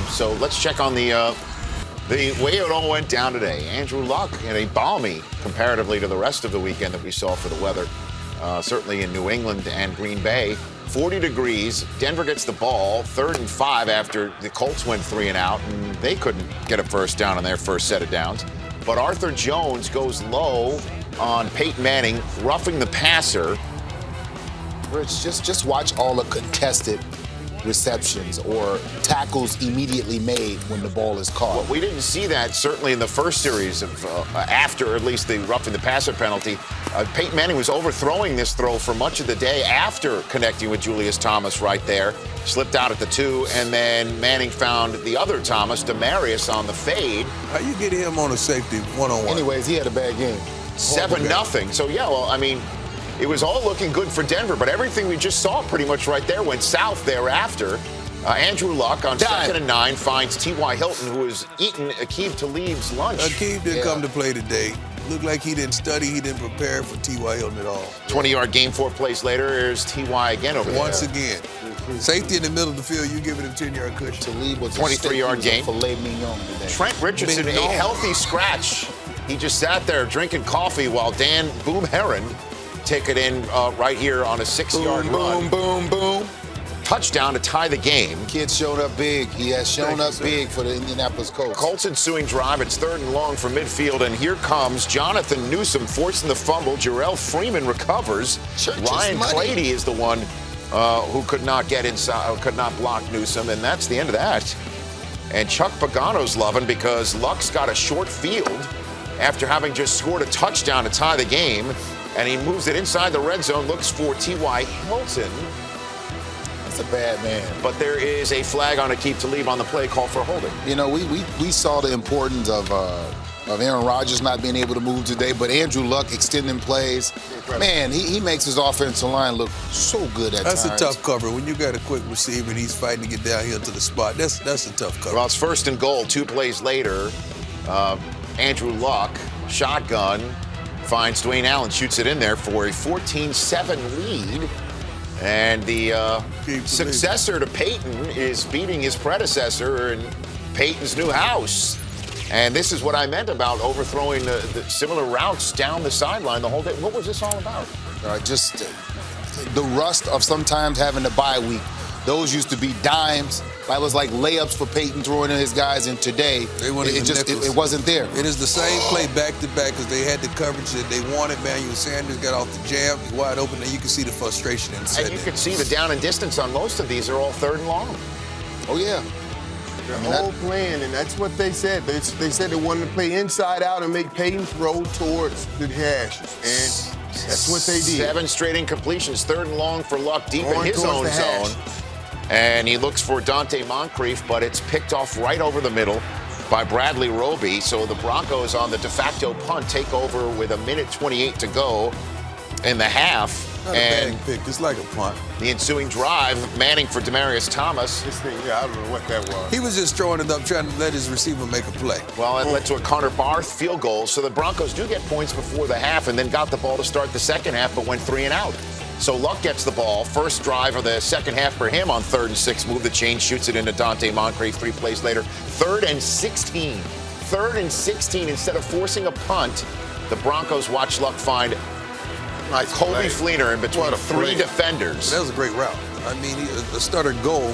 So let's check on the way it all went down today. Andrew Luck in a balmy, comparatively to the rest of the weekend that we saw for the weather, certainly in New England and Green Bay. 40 degrees. Denver gets the ball, 3rd and 5 after the Colts went 3 and out, and they couldn't get a first down on their first set of downs. But Arthur Jones goes low on Peyton Manning, roughing the passer. Rich, just watch all the contested receptions or tackles immediately made when the ball is caught. Well, we didn't see that certainly in the first series of after at least the roughing the passer penalty. Peyton Manning was overthrowing this throw for much of the day after connecting with Julius Thomas right there. Slipped out at the 2, and then Manning found the other Thomas, Demarius, on the fade. How you get him on a safety one-on-one? Anyways, he had a bad game. 7-0. So, yeah, well, I mean, it was all looking good for Denver, but everything we just saw pretty much right there went south thereafter. Andrew Luck on 2nd and 9 finds T.Y. Hilton, who has eaten Aqib Talib's lunch. Aqib didn't come to play today. Looked like he didn't study, he didn't prepare for T.Y. Hilton at all. 20-yard game, 4 plays later, here's T.Y. again over there. Once again. Safety in the middle of the field, you give it a 10-yard cushion. Talib was 23-yard game. Filet mignon today. Trent Richardson, a healthy scratch. He just sat there drinking coffee while Dan Boom Heron took it in right here on a 6-yard run. Boom, boom, boom. Touchdown to tie the game. Kid showed up big. He has shown up big for the Indianapolis Colts. Colts ensuing drive. It's 3rd and long from midfield, and here comes Jonathan Newsom forcing the fumble. Jarrell Freeman recovers. Ryan Clady is the one who could not get inside, could not block Newsom, and that's the end of that. And Chuck Pagano's loving because Luck's got a short field after having just scored a touchdown to tie the game, and he moves it inside the red zone, looks for T.Y. Hilton. That's a bad man. But there is a flag on Aqib Talib on the play, call for holding. You know, we saw the importance of Aaron Rodgers not being able to move today, but Andrew Luck extending plays. Man, he makes his offensive line look so good at times. That's a tough cover. When you got a quick receiver and he's fighting to get down here to the spot, that's a tough cover. Well, it's 1st and goal. 2 plays later, Andrew Luck, shotgun, finds Dwayne Allen, shoots it in there for a 14-7 lead. And the successor to Peyton is beating his predecessor in Peyton's new house. And this is what I meant about overthrowing the similar routes down the sideline the whole day. What was this all about? Just the rust of sometimes having a bye week. Those used to be dimes. That was like layups for Peyton throwing in his guys, and today it wasn't there. It is the same play back-to-back because they had the coverage that they wanted. Manuel Sanders got off the jam, he's wide open, and you can see the frustration in the And you can see the down and distance on most of these are all 3rd and long. Oh, yeah. The whole plan, and that's what they said. They said they wanted to play inside out and make Peyton throw towards the hashes, and that's what they did. 7 straight incompletions, 3rd and long for Luck, deep in his own zone. And he looks for Dante Moncrief, but it's picked off right over the middle by Bradley Roby. So the Broncos on the de facto punt take over with 1:28 to go in the half. Not a bad pick. It's like a punt. The ensuing drive, Manning for Demarius Thomas. This thing, yeah, I don't know what that was. He was just throwing it up, trying to let his receiver make a play. Well, it led to a Connor Barth field goal. So the Broncos do get points before the half and then got the ball to start the second half, but went 3 and out. So Luck gets the ball. First drive of the second half for him on 3rd and 6. Move the chain, shoots it into Dante Moncrief 3 plays later. 3rd and 16. 3rd and 16. Instead of forcing a punt, the Broncos watch Luck find Colby Fleener in between 3 defenders. That was a great route. I mean, a stutter goal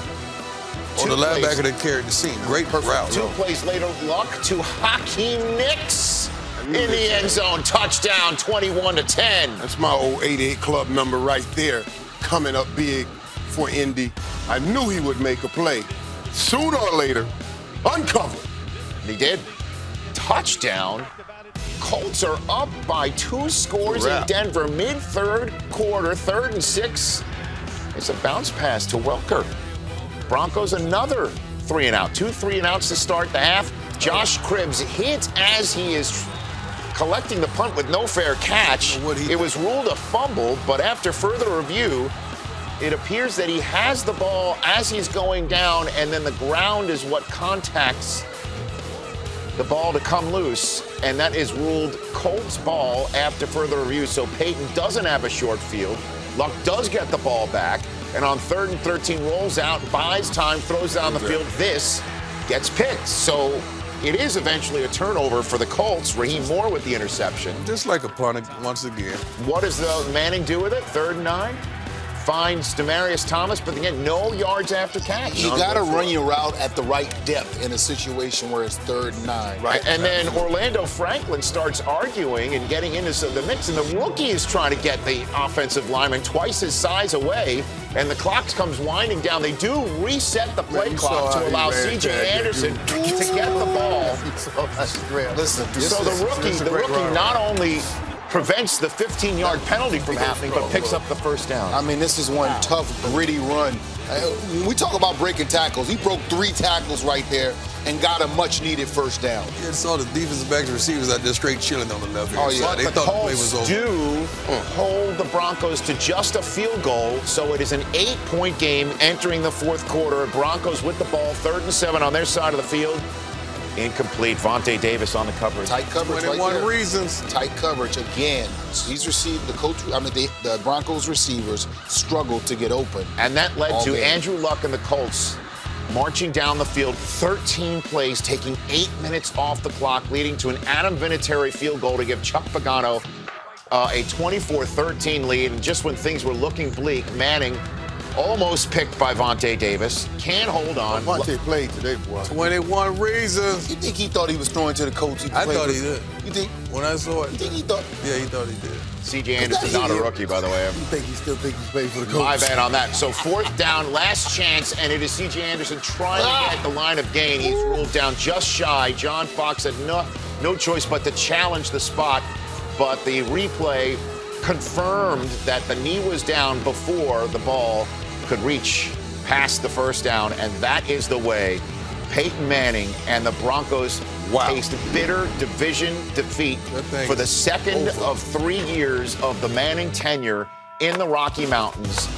on the linebacker that carried the scene. Great route. 2 plays later, Luck to Hakeem Nicks in the end zone. Touchdown, 21-10. That's my old 88 club number right there, coming up big for Indy. I knew he would make a play. Sooner or later, uncovered. He did. Touchdown. Colts are up by 2 scores in Denver, mid-3rd quarter, 3rd and 6. It's a bounce pass to Welker. Broncos another 3 and out. 2 3 and outs to start the half. Josh Cribbs hit as he is collecting the punt with no fair catch. It was ruled a fumble, but after further review, it appears that he has the ball as he's going down, and then the ground is what contacts the ball to come loose, and that is ruled Colts ball after further review. So Peyton doesn't have a short field. Luck does get the ball back, and on 3rd and 13 rolls out, buys time, throws down the field. This gets picked. So it is eventually a turnover for the Colts. Raheem Moore with the interception. Just like a punt once again. What does Manning do with it? 3rd and 9? Finds Demaryius Thomas, but again, no yards after catch. You got to run your route at the right depth in a situation where it's 3rd and 9. Right, and then Orlando Franklin starts arguing and getting into the mix, and the rookie is trying to get the offensive lineman twice his size away, and the clock comes winding down. They do reset the play clock to allow C.J. Anderson to get the ball. Listen, so the rookie not only prevents the 15-yard penalty from happening, but picks up the first down. I mean, this is one tough, gritty run. When we talk about breaking tackles, he broke 3 tackles right there and got a much-needed first down. Yeah, saw the defensive backs and receivers out there straight chilling on the left hand side. They thought the play was over. Do hold the Broncos to just a field goal, so it is an 8-point game entering the 4th quarter. Broncos with the ball, 3rd and 7 on their side of the field. Incomplete. Vontae Davis on the coverage. Tight coverage. 21 reasons. Tight coverage again. He's received the Broncos receivers struggled to get open. And that led to Andrew Luck and the Colts marching down the field 13 plays, taking 8 minutes off the clock, leading to an Adam Vinatieri field goal to give Chuck Pagano a 24-13 lead. And just when things were looking bleak, Manning almost picked by Vontae Davis. Can't hold on. Vontae played today, boy. 21 reasons. You think he thought he was throwing to the Colts? I thought he did. You think? When I saw it. You think he thought? Yeah, he thought he did. C.J. Anderson, not a rookie, by the way. You still think he's playing for the Colts? My bad on that. So 4th down, last chance, and it is C.J. Anderson trying to get the line of gain. He's ruled down just shy. John Fox had no choice but to challenge the spot, but the replay confirmed that the knee was down before the ball could reach past the first down, and that is the way Peyton Manning and the Broncos taste bitter division defeat for the second of 3 years of the Manning tenure in the Rocky Mountains.